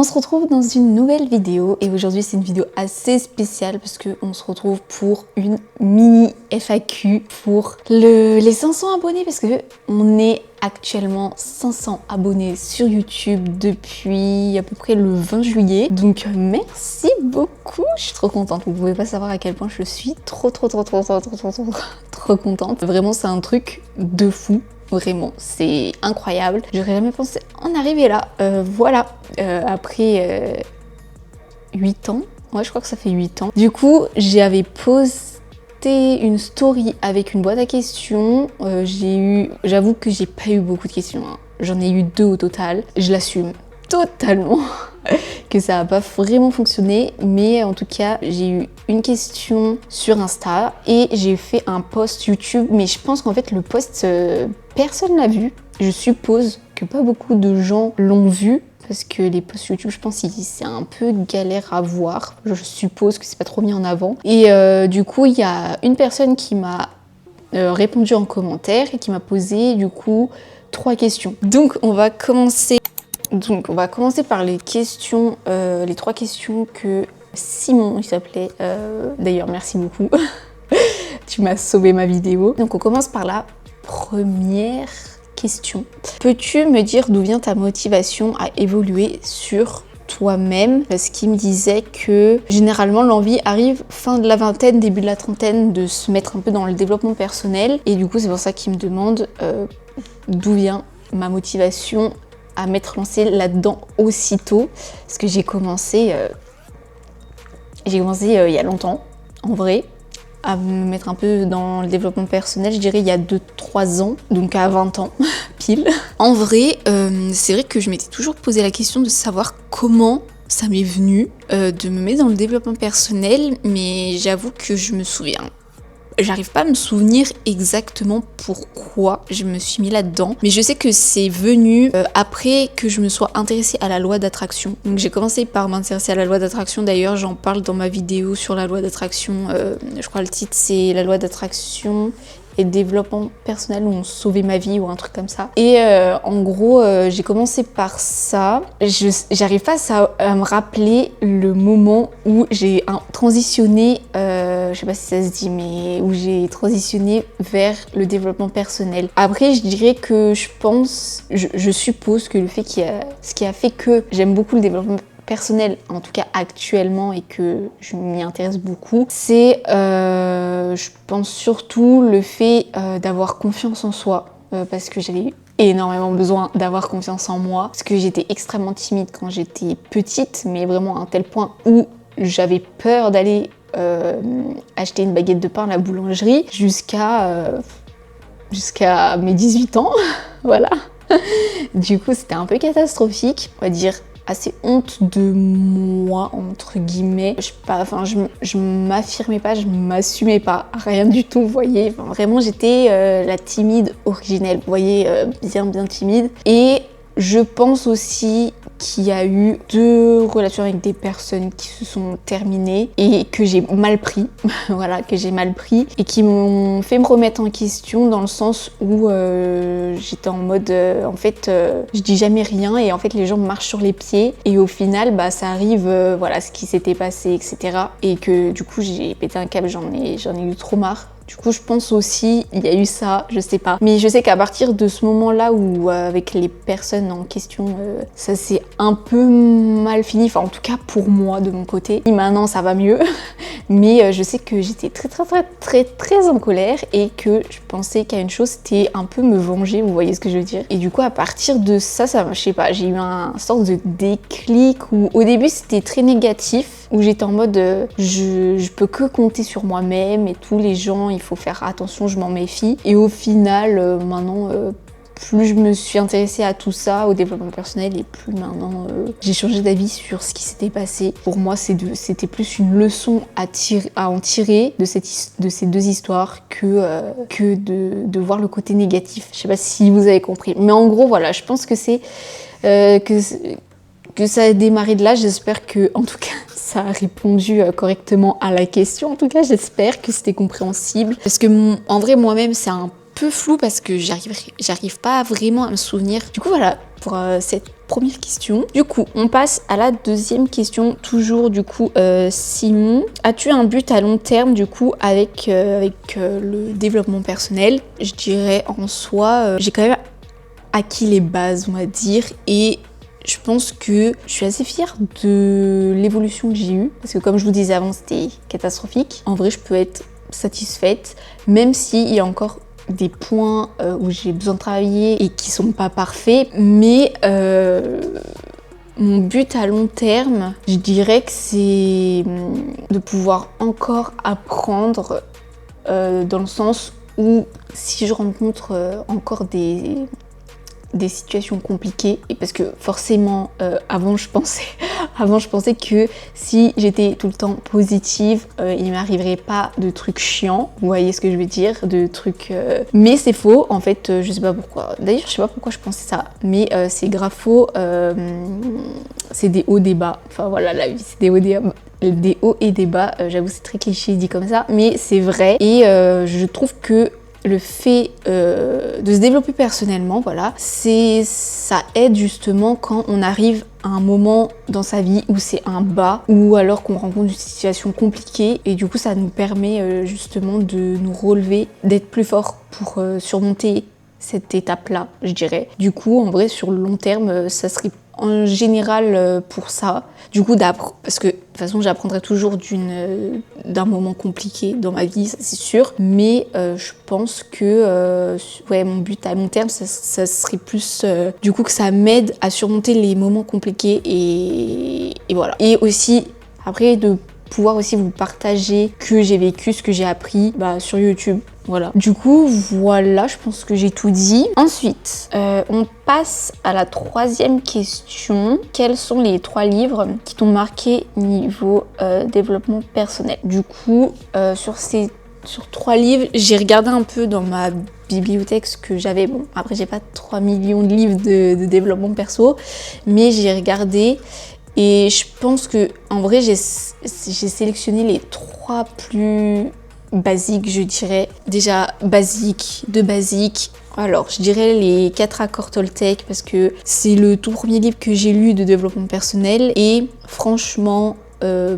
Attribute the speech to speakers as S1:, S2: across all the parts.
S1: On se retrouve dans une nouvelle vidéo et aujourd'hui c'est une vidéo assez spéciale parce qu'on se retrouve pour une mini FAQ pour les 500 abonnés parce que on est actuellement 500 abonnés sur YouTube depuis à peu près le 20 juillet. Donc merci beaucoup, je suis trop contente. Vous pouvez pas savoir à quel point je suis trop contente. Vraiment c'est un truc de fou. Vraiment, c'est incroyable. J'aurais jamais pensé en arriver là. Voilà, après 8 ans. Ouais, je crois que ça fait 8 ans. Du coup, j'avais posté une story avec une boîte à questions. J'avoue que j'ai pas eu beaucoup de questions. Hein. J'en ai eu 2 au total. Je l'assume totalement. Que ça n'a pas vraiment fonctionné, mais en tout cas j'ai eu une question sur Insta et j'ai fait un post YouTube, mais je pense qu'en fait le post personne l'a vu. Je suppose que pas beaucoup de gens l'ont vu parce que les posts YouTube, je pense c'est un peu galère à voir. Je suppose que c'est pas trop mis en avant. Et du coup il y a une personne qui m'a répondu en commentaire et qui m'a posé du coup 3 questions. Donc on va commencer par les questions, les 3 questions que Simon, il s'appelait, d'ailleurs merci beaucoup, tu m'as sauvé ma vidéo. Donc on commence par la première question. Peux-tu me dire d'où vient ta motivation à évoluer sur toi-même? Parce qu'il me disait que généralement l'envie arrive fin de la vingtaine, début de la trentaine de se mettre un peu dans le développement personnel. Et du coup c'est pour ça qu'il me demande d'où vient ma motivation à m'être lancée là-dedans aussitôt, parce que j'ai commencé il y a longtemps, en vrai, à me mettre un peu dans le développement personnel, je dirais il y a 2-3 ans, donc à 20 ans, pile. En vrai, c'est vrai que je m'étais toujours posé la question de savoir comment ça m'est venu de me mettre dans le développement personnel, mais j'avoue que je me souviens. J'arrive pas à me souvenir exactement pourquoi je me suis mis là-dedans, mais je sais que c'est venu après que je me sois intéressée à la loi d'attraction. Donc j'ai commencé par m'intéresser à la loi d'attraction, d'ailleurs j'en parle dans ma vidéo sur la loi d'attraction, je crois le titre c'est la loi d'attraction et développement personnel où on sauvait ma vie ou un truc comme ça. Et en gros, j'ai commencé par ça. J'arrive pas à me rappeler le moment où j'ai transitionné, je sais pas si ça se dit, mais où j'ai transitionné vers le développement personnel. Après, je dirais que je suppose que ce qui a fait que j'aime beaucoup le développement personnel, en tout cas actuellement, et que je m'y intéresse beaucoup, c'est je pense surtout le fait d'avoir confiance en soi, parce que j'avais eu énormément besoin d'avoir confiance en moi, parce que j'étais extrêmement timide quand j'étais petite, mais vraiment à un tel point où j'avais peur d'aller acheter une baguette de pain à la boulangerie jusqu'à mes 18 ans, voilà. Du coup, c'était un peu catastrophique, on va dire. Assez honte de moi, entre guillemets. Je m'affirmais pas, je m'assumais pas, rien du tout, vous voyez. Enfin, vraiment, j'étais la timide originelle, vous voyez, bien timide. Et je pense aussi qu'il y a eu 2 relations avec des personnes qui se sont terminées et que j'ai mal pris, voilà, que j'ai mal pris et qui m'ont fait me remettre en question dans le sens où j'étais en mode, en fait, je dis jamais rien et en fait les gens me marchent sur les pieds et au final, bah ça arrive, voilà, ce qui s'était passé, etc. Et que du coup j'ai pété un câble, j'en ai eu trop marre. Du coup, je pense aussi, il y a eu ça, je sais pas. Mais je sais qu'à partir de ce moment-là où, avec les personnes en question, ça s'est un peu mal fini. Enfin, en tout cas, pour moi, de mon côté. Et maintenant, ça va mieux. Mais je sais que j'étais très en colère et que je pensais qu'à une chose, c'était un peu me venger, vous voyez ce que je veux dire. Et du coup, à partir de ça, je sais pas, j'ai eu un sorte de déclic où, au début, c'était très négatif, où j'étais en mode, je peux que compter sur moi-même et tous les gens, il faut faire attention, je m'en méfie. Et au final, maintenant, plus je me suis intéressée à tout ça, au développement personnel, et plus maintenant j'ai changé d'avis sur ce qui s'était passé. Pour moi, c'était plus une leçon à en tirer de ces 2 histoires que de voir le côté négatif. Je sais pas si vous avez compris. Mais en gros, voilà, je pense que c'est que ça a démarré de là. J'espère que, en tout cas, ça a répondu correctement à la question. En tout cas, j'espère que c'était compréhensible. Parce que, en vrai, moi-même, c'est un peu flou parce que j'arrive pas vraiment à me souvenir. Du coup, voilà, pour cette première question. Du coup, on passe à la deuxième question. Toujours du coup, Simon, as-tu un but à long terme du coup avec le développement personnel? Je dirais en soi, j'ai quand même acquis les bases, on va dire, et je pense que je suis assez fière de l'évolution que j'ai eue, parce que comme je vous disais avant, c'était catastrophique. En vrai, je peux être satisfaite, même s'il y a encore des points où j'ai besoin de travailler et qui sont pas parfaits, mais mon but à long terme, je dirais que c'est de pouvoir encore apprendre dans le sens où si je rencontre encore des situations compliquées, et parce que forcément avant je pensais que si j'étais tout le temps positive, il m'arriverait pas de trucs chiants, vous voyez ce que je veux dire, de trucs mais c'est faux en fait, je sais pas pourquoi, d'ailleurs je sais pas pourquoi je pensais ça, mais c'est grave faux, c'est des hauts des bas, enfin voilà, la vie c'est des hauts et des bas, j'avoue c'est très cliché dit comme ça, mais c'est vrai, et je trouve que le fait de se développer personnellement, voilà, ça aide justement quand on arrive à un moment dans sa vie où c'est un bas ou alors qu'on rencontre une situation compliquée, et du coup ça nous permet justement de nous relever, d'être plus fort pour surmonter cette étape-là, je dirais. Du coup, en vrai, sur le long terme, ça serait en général pour ça. Du coup, parce que de toute façon, j'apprendrai toujours d'un moment compliqué dans ma vie, ça c'est sûr. Mais je pense que ouais, mon but à long terme, ça serait plus du coup que ça m'aide à surmonter les moments compliqués et voilà. Et aussi, après, de pouvoir aussi vous partager que j'ai vécu, ce que j'ai appris sur YouTube. Voilà. Du coup, voilà, je pense que j'ai tout dit. Ensuite, on passe à la troisième question. Quels sont les 3 livres qui t'ont marqué niveau développement personnel? Du coup, sur 3 livres, j'ai regardé un peu dans ma bibliothèque ce que j'avais. Bon, après, j'ai pas 3 millions de livres de développement perso, mais j'ai regardé. Et je pense que en vrai j'ai sélectionné les 3 plus basiques, je dirais. Déjà basique, de basique. Alors je dirais les 4 accords Toltec parce que c'est le tout premier livre que j'ai lu de développement personnel et franchement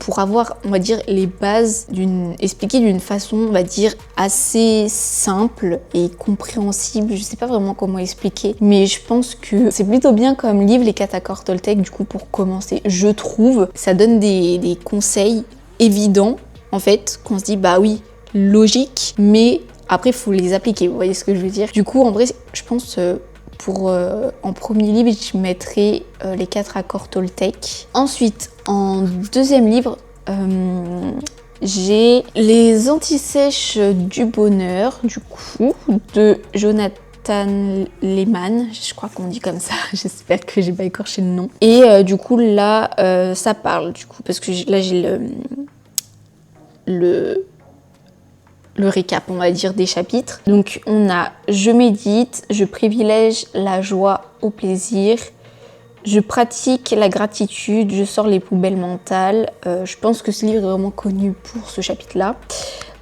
S1: pour avoir, on va dire, les bases expliquées d'une façon, on va dire, assez simple et compréhensible. Je sais pas vraiment comment expliquer, mais je pense que c'est plutôt bien comme livre, les 4 accords Toltec, du coup, pour commencer. Je trouve, ça donne des conseils évidents, en fait, qu'on se dit, bah oui, logique, mais après, il faut les appliquer, vous voyez ce que je veux dire. Du coup, en vrai, je pense... en premier livre, je mettrai les 4 accords Toltec. Ensuite, en deuxième livre, j'ai Les Antisèches du bonheur, du coup, de Jonathan Lehman. Je crois qu'on dit comme ça. J'espère que j'ai pas écorché le nom. Et du coup, là, ça parle, du coup, parce que là, j'ai le récap, on va dire, des chapitres. Donc on a « Je médite, je privilège la joie au plaisir, je pratique la gratitude, je sors les poubelles mentales ». Je pense que ce livre est vraiment connu pour ce chapitre-là.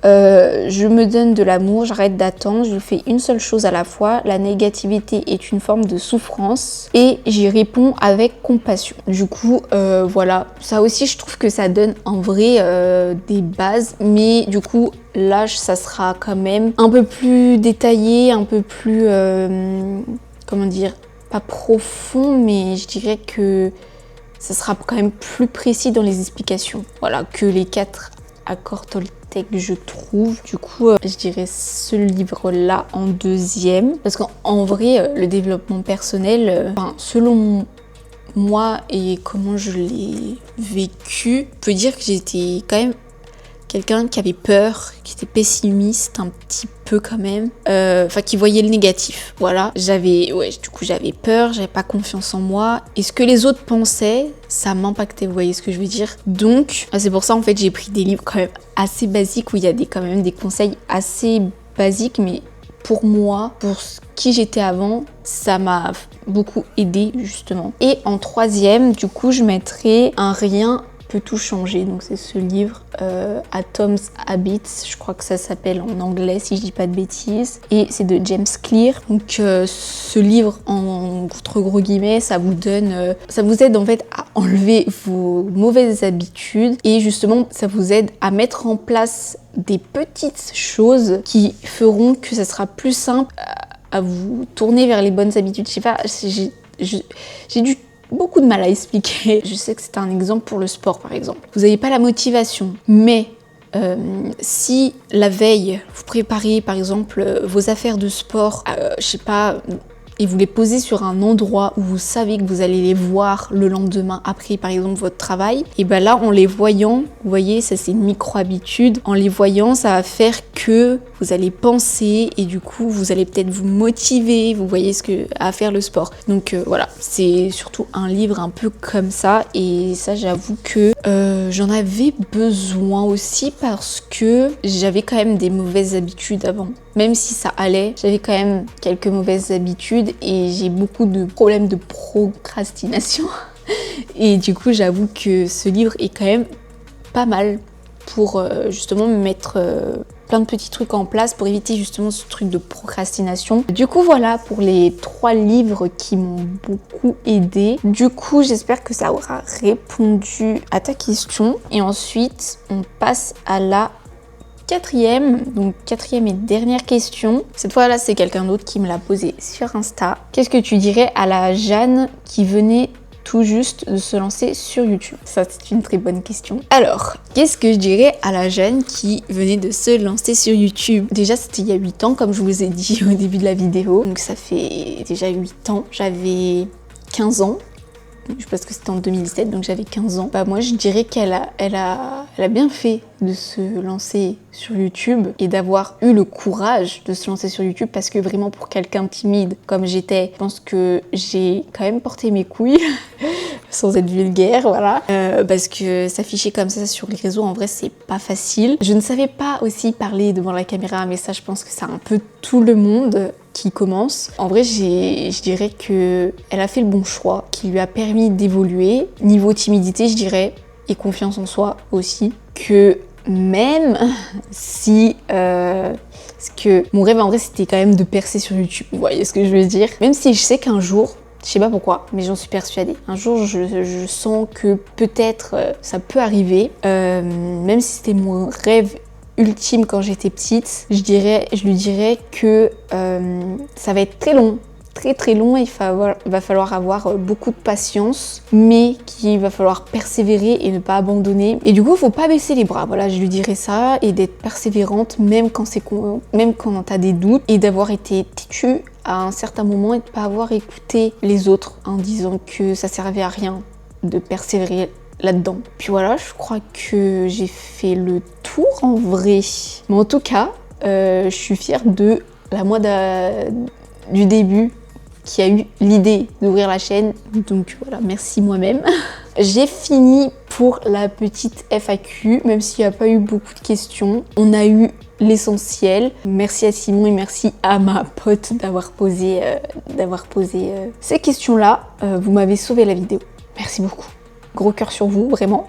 S1: Je me donne de l'amour, j'arrête d'attendre, je fais une seule chose à la fois, la négativité est une forme de souffrance et j'y réponds avec compassion. Du coup, voilà, ça aussi je trouve que ça donne en vrai des bases, mais du coup là ça sera quand même un peu plus détaillé, un peu plus, comment dire, pas profond, mais je dirais que ça sera quand même plus précis dans les explications, voilà, que les 4 accords Toltec, je trouve. Du coup, je dirais ce livre-là en deuxième. Parce qu'en vrai, le développement personnel, selon moi et comment je l'ai vécu, je peux dire que j'étais quand même quelqu'un qui avait peur, qui était pessimiste un petit peu quand même, qui voyait le négatif, voilà. Du coup j'avais peur, j'avais pas confiance en moi, et ce que les autres pensaient, ça m'impactait, vous voyez ce que je veux dire. Donc c'est pour ça en fait j'ai pris des livres quand même assez basiques, où il y a quand même des conseils assez basiques, mais pour moi, pour qui j'étais avant, ça m'a beaucoup aidé justement. Et en troisième, du coup je mettrais Un rien peut tout changer. Donc c'est ce livre, Atoms Habits, je crois que ça s'appelle en anglais si je dis pas de bêtises. Et c'est de James Clear. Donc ce livre, entre gros guillemets, ça vous aide en fait à enlever vos mauvaises habitudes et justement ça vous aide à mettre en place des petites choses qui feront que ça sera plus simple à vous tourner vers les bonnes habitudes. Je sais pas, j'ai beaucoup de mal à expliquer. Je sais que c'est un exemple pour le sport par exemple. Vous n'avez pas la motivation, mais si la veille vous préparez par exemple vos affaires de sport, je sais pas, et vous les posez sur un endroit où vous savez que vous allez les voir le lendemain après par exemple votre travail, et ben là en les voyant, vous voyez, ça c'est une micro-habitude, en les voyant ça va faire que vous allez penser et du coup vous allez peut-être vous motiver, vous voyez à faire le sport. Donc voilà, c'est surtout un livre un peu comme ça et ça j'avoue que j'en avais besoin aussi parce que j'avais quand même des mauvaises habitudes avant. Même si ça allait, j'avais quand même quelques mauvaises habitudes et j'ai beaucoup de problèmes de procrastination. Et du coup, j'avoue que ce livre est quand même pas mal pour justement mettre plein de petits trucs en place pour éviter justement ce truc de procrastination. Du coup, voilà pour les 3 livres qui m'ont beaucoup aidé. Du coup, j'espère que ça aura répondu à ta question. Et ensuite, on passe à la quatrième et dernière question. Cette fois-là, c'est quelqu'un d'autre qui me l'a posée sur Insta. Qu'est-ce que tu dirais à la Jeanne qui venait tout juste de se lancer sur YouTube? Ça, c'est une très bonne question. Alors, qu'est-ce que je dirais à la Jeanne qui venait de se lancer sur YouTube? Déjà, c'était il y a 8 ans, comme je vous ai dit au début de la vidéo. Donc ça fait déjà 8 ans. J'avais 15 ans. Je pense que c'était en 2017, donc j'avais 15 ans. Bah moi je dirais qu'elle a bien fait de se lancer sur YouTube et d'avoir eu le courage de se lancer sur YouTube parce que vraiment pour quelqu'un timide comme j'étais, je pense que j'ai quand même porté mes couilles sans être vulgaire, voilà. Parce que s'afficher comme ça sur les réseaux, en vrai c'est pas facile. Je ne savais pas aussi parler devant la caméra, mais ça je pense que c'est un peu tout le monde qui commence. En vrai, je dirais que elle a fait le bon choix, qui lui a permis d'évoluer. Niveau timidité, je dirais, et confiance en soi aussi, que même si... parce que mon rêve en vrai, c'était quand même de percer sur YouTube, vous voyez ce que je veux dire? Même si je sais qu'un jour, je sais pas pourquoi, mais j'en suis persuadée. Un jour, je sens que peut-être ça peut arriver, même si c'était mon rêve ultime quand j'étais petite, je lui dirais que ça va être très long, très long, il va falloir avoir beaucoup de patience, mais qu'il va falloir persévérer et ne pas abandonner. Et du coup, faut pas baisser les bras, voilà, je lui dirais ça, et d'être persévérante même quand t'as des doutes, et d'avoir été têtue à un certain moment et de pas avoir écouté les autres en disant que ça servait à rien de persévérer là-dedans. Puis voilà, je crois que j'ai fait le tour en vrai. Mais en tout cas, je suis fière de la moi du début qui a eu l'idée d'ouvrir la chaîne. Donc voilà, merci moi-même. J'ai fini pour la petite FAQ, même s'il n'y a pas eu beaucoup de questions. On a eu l'essentiel. Merci à Simon et merci à ma pote d'avoir posé ces questions-là. Vous m'avez sauvé la vidéo. Merci beaucoup. Gros cœur sur vous, vraiment.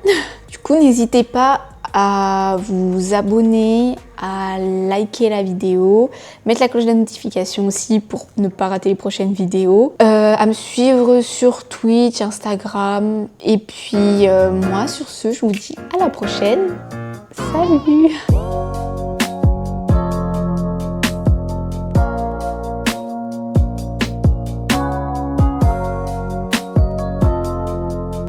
S1: Du coup, n'hésitez pas à vous abonner, à liker la vidéo, mettre la cloche de notification aussi pour ne pas rater les prochaines vidéos, à me suivre sur Twitch, Instagram, et puis moi sur ce, je vous dis à la prochaine. Salut!